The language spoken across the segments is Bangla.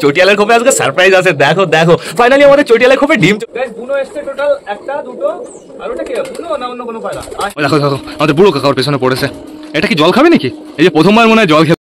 চটিয়ালের খোপে আজকে সারপ্রাইজ আছে, দেখো দেখো ফাইনালি আমাদের চটিয়ালের খোপে ডিম বুনো এসছে টোটাল একটা দুটো আর ওটা কি বুনো না অন্য কোনো পায়রা। দেখো দেখো আমাদের বুড়ো কাকার পেছনে পড়েছে। এটা কি জল খাবে নাকি? এই যে প্রথমবার মনে হয় জল খেয়ে।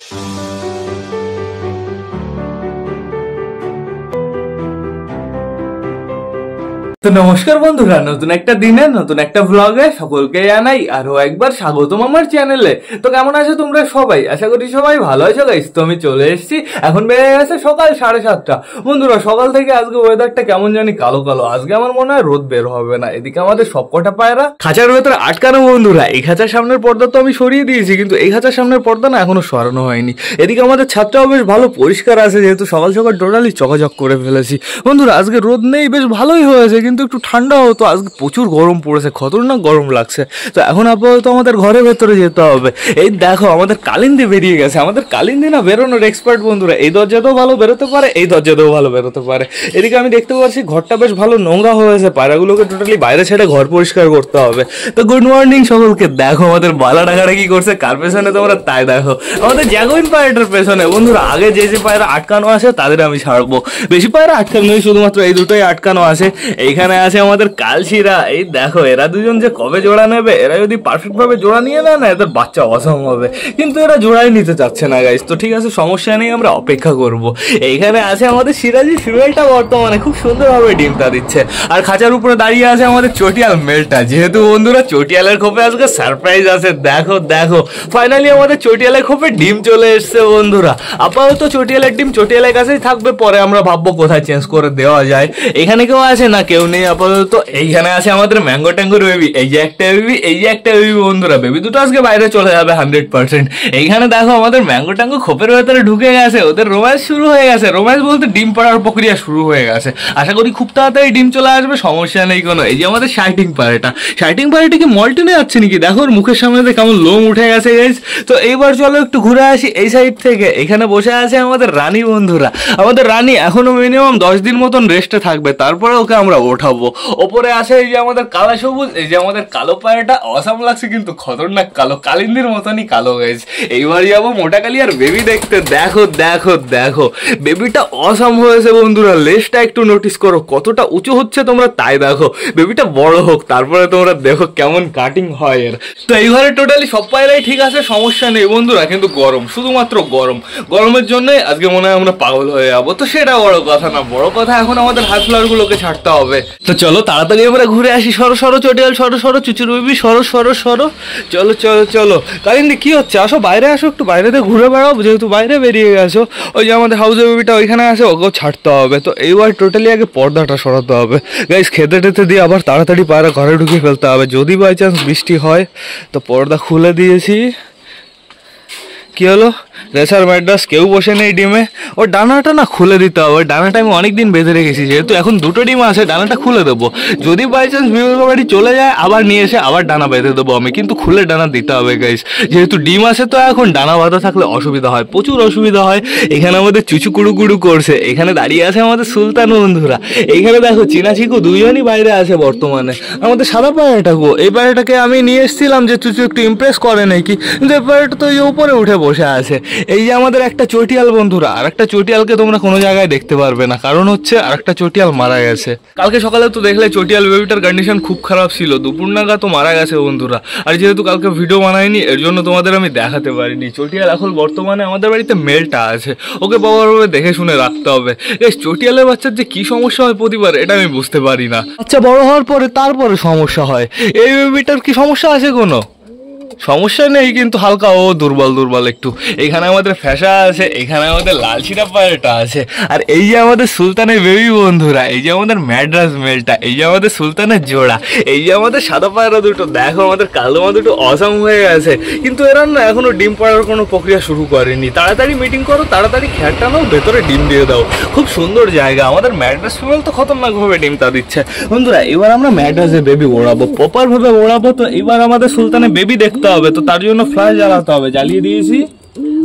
তো নমস্কার বন্ধুরা, নতুন একটা দিনে নতুন একটা ব্লগে সকলকে জানাই আরো একবার স্বাগতম আমার চ্যানেলে। তো কেমন আছো তোমরা সবাই? আশা করি সবাই ভালো আছো গাইস। তো আমি চলে এসেছি, এখন বেড়ে গেছে সকাল 7:30। বন্ধুরা সকাল থেকে আজকে ওয়েদারটা কেমন জানি কালো কালো, আজকে আমার মনে হয় রোদ বের হবে না। এদিকে আমাদের সবকটা পায়রা খাঁচার ভেতরে আটকানো বন্ধুরা। এই খাঁচার সামনের পর্দা তো আমি সরিয়ে দিয়েছি, কিন্তু এই খাঁচার সামনের পর্দা না এখনো সরানো হয়নি। এদিকে আমাদের ছাদটাও বেশ ভালো পরিষ্কার আছে, যেহেতু সকাল সকাল টোটালি চকাচক করে ফেলেছি। বন্ধুরা আজকে রোদ নেই, বেশ ভালোই হয়েছে, কিন্তু একটু ঠান্ডা হতো। আজকে প্রচুর গরম পড়েছে, খতরনাক গরম লাগছে। তো এখন আপাতত আমাদের ঘরের ভেতরে যেতে হবে। এই দেখো আমাদের কালিন্দি বেরিয়ে গেছে। আমাদের কালিন্দি না বেরোনোর এক্সপার্ট বন্ধুরা। এই দরজাতেও ভালো বেরোতে পারে, এই দরজাতেও ভালো বেরোতে পারে। এদিকে আমি দেখতে পাচ্ছি ঘরটা বেশ ভালো নোংরা হয়েছে, পায়রাগুলোকে টোটালি বাইরে ছেড়ে ঘর পরিষ্কার করতে হবে। তো গুড মর্নিং সকলকে। দেখো আমাদের বালা ডাকাটা কি করছে, কার পেছনে তোমরা তাই দেখো, আমাদের জ্যাগুইন পায়রাটার পেছনে। বন্ধুরা আগে যে যে পায়রা আটকানো আছে তাদের আমি ছাড়বো, বেশি পায়রা আটকানো নেই, শুধুমাত্র এই দুটোই আটকানো আছে। এইখানে আছে আমাদের কালশিরা। এই দেখো এরা দুজন যে কবে জোড়া নেবে, এরা যদি পারফেক্ট ভাবে জোড়া নিয়ে নেয় না এদের বাচ্চা অসম হবে, কিন্তু এরা জোড়াই নিতে চাচ্ছে না গাইস। তো ঠিক আছে, সমস্যা নেই, আমরা অপেক্ষা করব। এইখানে আছে আমাদের সিরাজি ফিমেলটা, বর্তমানে খুব সুন্দরভাবে ডিমটা দিচ্ছে। আর খাঁচার উপরে দাঁড়িয়ে আছে আমাদের চটিয়াল মেলটা। যেহেতু বন্ধুরা চটিয়ালের খোপে আজকে সারপ্রাইজ আছে, দেখো দেখো ফাইনালি আমাদের চটিয়ালের খোপে ডিম চলে এসছে বন্ধুরা। আপাতত চটিয়ালের ডিম চটিয়ালের কাছেই থাকবে, পরে আমরা ভাববো কোথায় চেঞ্জ করে দেওয়া যায়। এখানে কেউ আছে না? কেউ নেই আপাতত। এইখানে আছে আমাদের ম্যাঙ্গো ট্যাঙ্গোর বেবি। এই যে একটা বেবি, এই যে একটা বেবি বন্ধুরা। বেবি দুটো আজকে বাইরে চলে যাবে 100%। এইখানে দেখো আমাদের ম্যাঙ্গো ট্যাঙ্গো খোপের ভেতরে ঢুকে গেছে, ওদের রোম্যান্স শুরু হয়ে গেছে। রোম্যান্স বলতে ডিম পাড়ার প্রক্রিয়া শুরু হয়ে গেছে। আশা করি খুব তাড়াতাড়ি ডিম চলে আসবে, সমস্যা নেই কোনো। এই যে আমাদের শাইটিং পায়রাটা, শাইটিং পায়রাটা কি মল্টিনে যাচ্ছে নাকি? দেখো ওর মুখের সামনে কেমন লোম উঠে গেছে গাইস। তো এইবার চলো একটু ঘুরে আসি এই সাইড থেকে। এখানে বসে আছে আমাদের রানী বন্ধুরা। আমাদের রানী এখনো মিনিমাম 10 দিন মতন রেস্টে থাকবে, তারপরে ওকে আমরা ওঠাবো। ওপরে আছে এই যে আমাদের কালা সবুজ, এই যে আমাদের কালো পায়রাটা। অসাম লাগছে কিন্তু খতরনাক কালো, কালিন্দির মতনই কালো গাইস। এইবার যাবো মোটা কালি আর বেবি দেখতে। দেখো দেখো দেখো বেবিটা অসাম হয়েছে বন্ধুরা। লেজটা একটু নোটিস করো কতটা উঁচু হচ্ছে, তোমরা তাই দেখো। বেবিটা বড় হোক, তারপরে তোমরা দেখো কেমন কাটিং হয় এর। তো এইবারে টোটালি সব পায়রাই ঠিক আছে, সমস্যা নেই বন্ধুরা, কিন্তু গরম, শুধুমাত্র গরম। গরমের জন্য আজকে মনে হয় আমরা পাগল হয়ে যাবো। তো সেটা বড় কথা না, বড় কথা এখন আমাদের হাই ফ্লাওয়ার গুলোকে ছাড়তে হবে। তো চলো তাড়াতাড়ি আমরা ঘুরে আসি। সরো সরো চটিয়াল, সরো সরো চুচুর বেবি, সরো সরো সরো। চলো চলো চলো। কালিন্দি কি হচ্ছে? আসো বাইরে আসো, একটু বাইরেতে ঘুরে বেড়াও, যেহেতু বাইরে বেরিয়ে গেছো। ওই যে আমাদের হাউসের বেবিটা ওইখানে আছে, ওকেও ছাড়তে হবে। তো এইবার টোটালি আগে পর্দাটা সরাতে হবে গাইস। খেতে টেতে দিয়ে আবার তাড়াতাড়ি পায়রা ঘরে ঢুকিয়ে ফেলতে হবে, যদি বাই চান্স বৃষ্টি হয়। তো পর্দা খুলে দিয়েছি। কি হলো? রেসার ম্যাড্রাস কেউ বসে নেই ডিমে। ওর ডানাটা না খুলে দিতে হবে। ডানাটা আমি অনেকদিন বেঁধে রেখেছি, যেহেতু এখন দুটো ডিম আছে ডানাটা খুলে দেবো। যদি বাই চান্স বিবেক বাড়ি চলে যায় আবার নিয়ে এসে আবার ডানা বেঁধে দেবো আমি, কিন্তু খুলে ডানা দিতে হবে গাইস। যেহেতু ডিম আছে তো এখন ডানা বাঁধা থাকলে অসুবিধা হয়, প্রচুর অসুবিধা হয়। এখানে আমাদের চুচু কুড়ু কুড়ু করছে। এখানে দাঁড়িয়ে আছে আমাদের সুলতান বন্ধুরা। এইখানে দেখো চিনা চিকু দুইজনই বাইরে আছে বর্তমানে। আমাদের সাদা পায়রাটাকে, এই পায়রাটাকে আমি নিয়ে এসেছিলাম যে চুচু একটু ইমপ্রেস করে নাকি, কিন্তু এই পায়রাটা তো এই উপরে উঠে বসে আছে। এই যে আমাদের একটা চটিয়াল বন্ধুরা, আর একটা চটিয়ালকে তোমরা কোনো জায়গায় দেখতে পারবে না, কারণ হচ্ছে আর একটা চটিয়াল মারা গেছে। কালকে সকালে তো দেখলে চটিয়াল বেবিটার কন্ডিশন খুব খারাপ ছিল, দুপুর নাগা তো মারা গেছে বন্ধুরা। আর যেহেতু কালকে ভিডিও বানাইনি, এর জন্য তোমাদের আমি দেখাতে পারিনি। চটিয়াল এখন বর্তমানে আমাদের বাড়িতে মেলটা আছে, ওকে বাবাভাবে দেখে শুনে রাখতে হবে। এই চটিয়ালের বাচ্চার যে কি সমস্যা হয় প্রতিবার, এটা আমি বুঝতে পারি না। বাচ্চা বড় হওয়ার পরে তারপরে সমস্যা হয়। এই বেবিটার কি সমস্যা আছে? কোনো সমস্যা নেই, কিন্তু হালকা ও দুর্বল দুর্বল একটু। এখানে আমাদের ফ্যাসা আছে, এখানে আমাদের লাল শিরা পায়রাটা আছে, আর এই যে আমাদের সুলতানের বেবি বন্ধুরা। এই যে আমাদের ম্যাড্রাস মেলটা, এই যে আমাদের সুলতানের জোড়া, এই যে আমাদের সাদা পায়রা দুটো। দেখো আমাদের কালো মা দুটো অসাম হয়ে গেছে, কিন্তু এরা না এখনো ডিম পাড়ার কোনো প্রক্রিয়া শুরু করেনি। তাড়াতাড়ি মিটিং করো, তাড়াতাড়ি খ্যাটটা নাও, ভেতরে ডিম দিয়ে দাও। খুব সুন্দর জায়গা। আমাদের ম্যাড্রাস ফিমেল তো খতরনাকভাবে ডিমটা দিচ্ছে বন্ধুরা। এবার আমরা ম্যাড্রাসের বেবি ওড়াবো, প্রপার ভাবে ওড়াবো। তো এবার আমাদের সুলতানের বেবি দেখতে হবে, তো তার জন্য ফ্ল্যাশ জ্বালাতে হবে। জ্বালিয়ে দিয়েছি।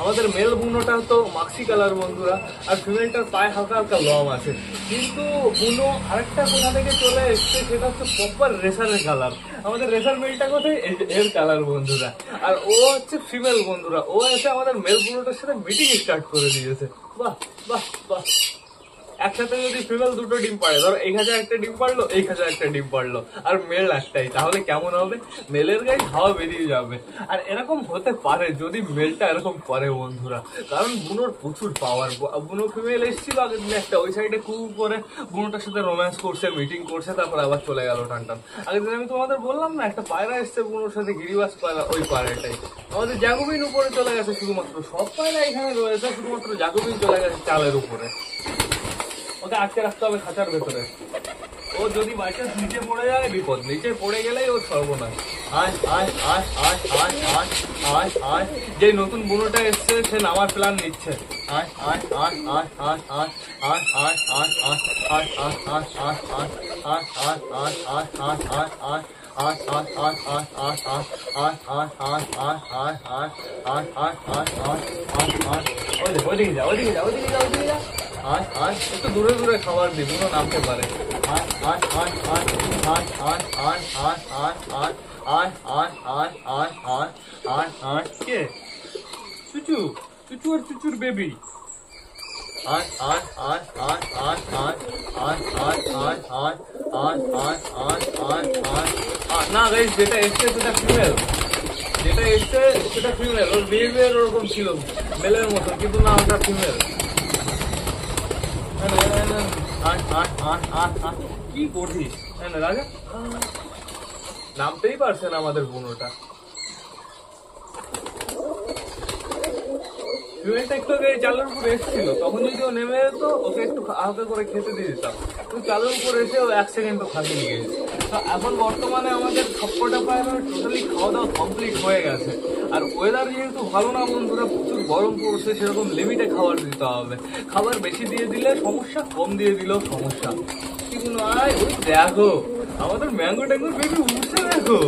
আমাদের মেল বুনোটা তো মাক্সি কালার বন্ধুরা, আর ফিমেলটার পায়ে হালকা হালকা লম আছে। কিন্তু বুনো আরেকটা কোথা থেকে চলে এসছে, সেটা হচ্ছে প্রপার রেসারের কালার। আমাদের রেসার মেলটা কোথায়, এর কালার বন্ধুরা। আর ও হচ্ছে ফিমেল বন্ধুরা, ও এসে আমাদের মেল বুনোটার সাথে মিটিং স্টার্ট করে দিয়েছে। বাহ বাহ বাহ। একসাথে যদি ফিমেল দুটো ডিম পারে, ধরো এই খাঁচা একটা ডিম পারলো, এই খাঁচা একটা ডিম পারলো, আর মেল একটাই, তাহলে কেমন হবে? মেলের গায়ে হাওয়া বেরিয়ে যাবে। আর এরকম হতে পারে যদি মেলটা এরকম করে বন্ধুরা, কারণ বুনোর প্রচুর পাওয়ার। বুনো ফিমেল এসেছিল আগের দিন একটা, ওই সাইডে খুব করে বুনোটার সাথে রোম্যান্স করছে, মিটিং করছে, তারপর আবার চলে গেল টান টান। আগের দিন আমি তোমাদের বললাম না, একটা পায়রা এসছে বুনোর সাথে, গিরিবাস পায়রা, ওই পায়রাটাই। আমাদের জাগুবিন উপরে চলে গেছে শুধুমাত্র, সব পায়রা এখানে রয়েছে, শুধুমাত্র জাগুবিন চলে গেছে চালের উপরে। ওকে আটকে রাখতে হবে খাঁচার ভেতরে। ও যদি বাই চান্স নিচে পড়ে যায় বিপদ, নিচে পড়ে গেলেই ওর সর্বনাশ। যে নতুন বুনোটা এসছে সে নামার প্ল্যান নিচ্ছে। ওদিকে যা, ওদিকে যা, ওদিকে যা, ওদিকে যা। একটু দূরে দূরে খাবার দিই, বুনো নামতে পারে। কে? চুচু, চুচু আর চুচুর বেবি। না গাইস, যেটা এসছে সেটা ফিমেল, যেটা এসছে সেটা ফিমেল। ওর বিহেভিয়ার ওরকম ছিল মেলের মতো, কিন্তু না, ওটা ফিমেল। কি করছিস রাজা? নামতেই পারছে না আমাদের বুনোটা। ফিমেলটা একটু আগে চালের উপরে এসেছিল, তখন যদি ও নেমে যেত ওকে একটু হালকা করে খেতে দিয়ে দিতাম। কিন্তু চালের উপরে এসে ও 1 সেকেন্ডও খাতে নিয়ে গেছে। এখন বর্তমানে আমাদের সবকটা প্রায় টোটালি খাওয়া দাওয়া কমপ্লিট হয়ে গেছে। আর ওয়েদার যেহেতু ভালো না বন্ধুরা, প্রচুর গরম পড়ছে, সেরকম লিমিটে খাবার দিতে হবে। খাবার বেশি দিয়ে দিলে সমস্যা, কম দিয়ে দিলেও সমস্যা। কিন্তু নয়, ওই দেখো আমাদের ম্যাঙ্গো ট্যাঙ্গোর বেবি উঠছে, দেখো।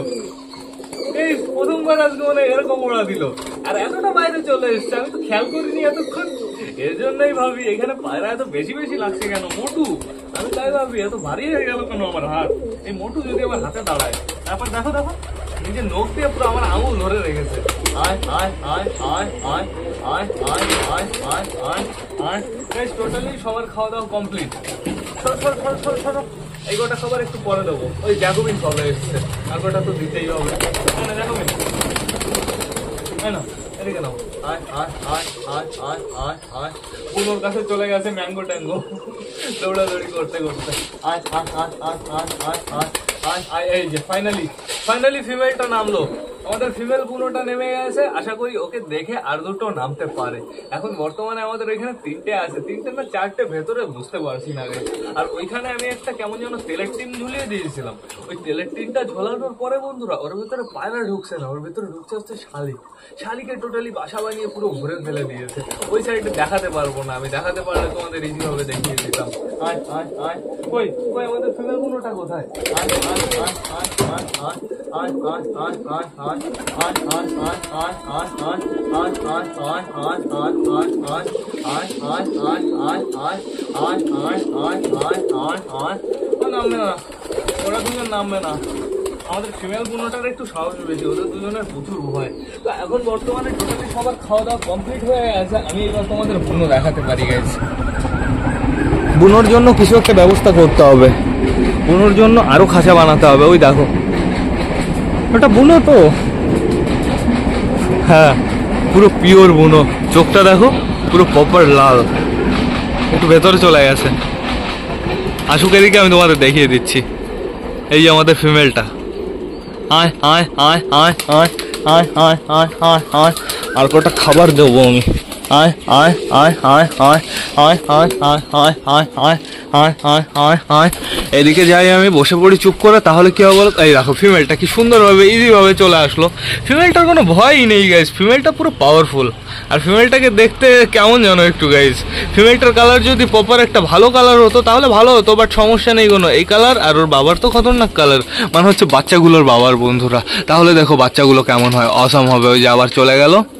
এই প্রথমবার আজকে মানে এরকম ওড়া দিল, আর এতটা বাইরে চলে এসছে, আমি তো খেয়াল করিনি এতক্ষণ। এর জন্যই ভাবি এখানে পায়রা এত বেশি বেশি লাগছে কেন। মোটু, আমি তাই ভাবি এত ভারী হয়ে গেল কেন আমার হাত। এই মোটু যদি আমার হাতে দাঁড়ায়, তারপর দেখো দেখো নিজের নখ দিয়ে পুরো আমার আঙুল ধরে রেখেছে। টোটালি সবার খাওয়া দাওয়া কমপ্লিট। এই গোটা খাবার একটু পরে দেবো, ওই জ্যাকোবিন সবাই এসছে, আর গোটা তো দিতেই হবে। জ্যাকোবিন না, এদিকে নাও। বুনোর কাছে চলে গেছে ম্যাঙ্গো ট্যাঙ্গো, দৌড়াদৌড়ি করতে করতে। এই যে ফাইনালি ফিমেলটা নামলো। আমাদের ফিমেল বুনোটা নেমে গেছে, আশা করি ওকে দেখে আর দুটো নামতে পারে। এখন বর্তমানে আমাদের ওইখানে 3টে আছে, 3টে না 4টে ভেতরে বুঝতে পারছি না। আর ওইখানে আমি একটা কেমন যেন তেলের টিন ঝুলিয়ে দিয়েছিলাম। ওই তেলের টিনটা ঝোলানোর পরে বন্ধুরা ওর ভেতরে পায়রা ঢুকছে না, ওর ভেতরে ঢুকছে হচ্ছে শালিকে টোটালি বাসা বানিয়ে পুরো ঘুরে ফেলে দিয়েছে। ওই সাইডে দেখাতে পারবো না, আমি দেখাতে পারলে তোমাদের ইজি ভাবে দেখিয়ে দিতাম। কই আমাদের ফিমেল বুনোটা কোথায়? নামবে না, ওরা দুজন নামবে না। আমাদের ফিমেল বুনোটার একটু সাহস বেশি, ওদের দুজনের প্রচুর ভয়। তো এখন বর্তমানে টোটালি সবার খাওয়া দাওয়া কমপ্লিট হয়ে গেছে। আমি এবার তোমাদের বুনো দেখাতে পারি গাইস। বুনোর জন্য কিছু একটা ব্যবস্থা করতে হবে, বুনোর জন্য আরো খাঁচা বানাতে হবে। ওই দেখো ওটা বুনো তো, হ্যাঁ পুরো পিওর বুনো। চোখটা দেখো পুরো প্রপার লাল, একটু ভেতরে চলে গেছে। আসুক এদিকে, আমি তোমাদের দেখিয়ে দিচ্ছি। এই যে আমাদের ফিমেলটা। আর কটা খাবার দেবো আমি। এদিকে যাই আমি, বসে পড়ি চুপ করে, তাহলে কি হবে? এই দেখো ফিমেলটা কি সুন্দরভাবে ইজিভাবে চলে আসলো। ফিমেলটার কোনো ভয়ই নেই গাইজ, ফিমেলটা পুরো পাওয়ারফুল। আর ফিমেলটাকে দেখতে কেমন যেন একটু গাইজ। ফিমেলটার কালার যদি প্রপার একটা ভালো কালার হতো তাহলে ভালো হতো, বাট সমস্যা নেই কোনো। এই কালার আর ওর বাবার তো খতরনাক কালার, মানে হচ্ছে বাচ্চাগুলোর বাবার বন্ধুরা। তাহলে দেখো বাচ্চাগুলো কেমন হয়, অসাম হবে। ওই যে আবার চলে গেল।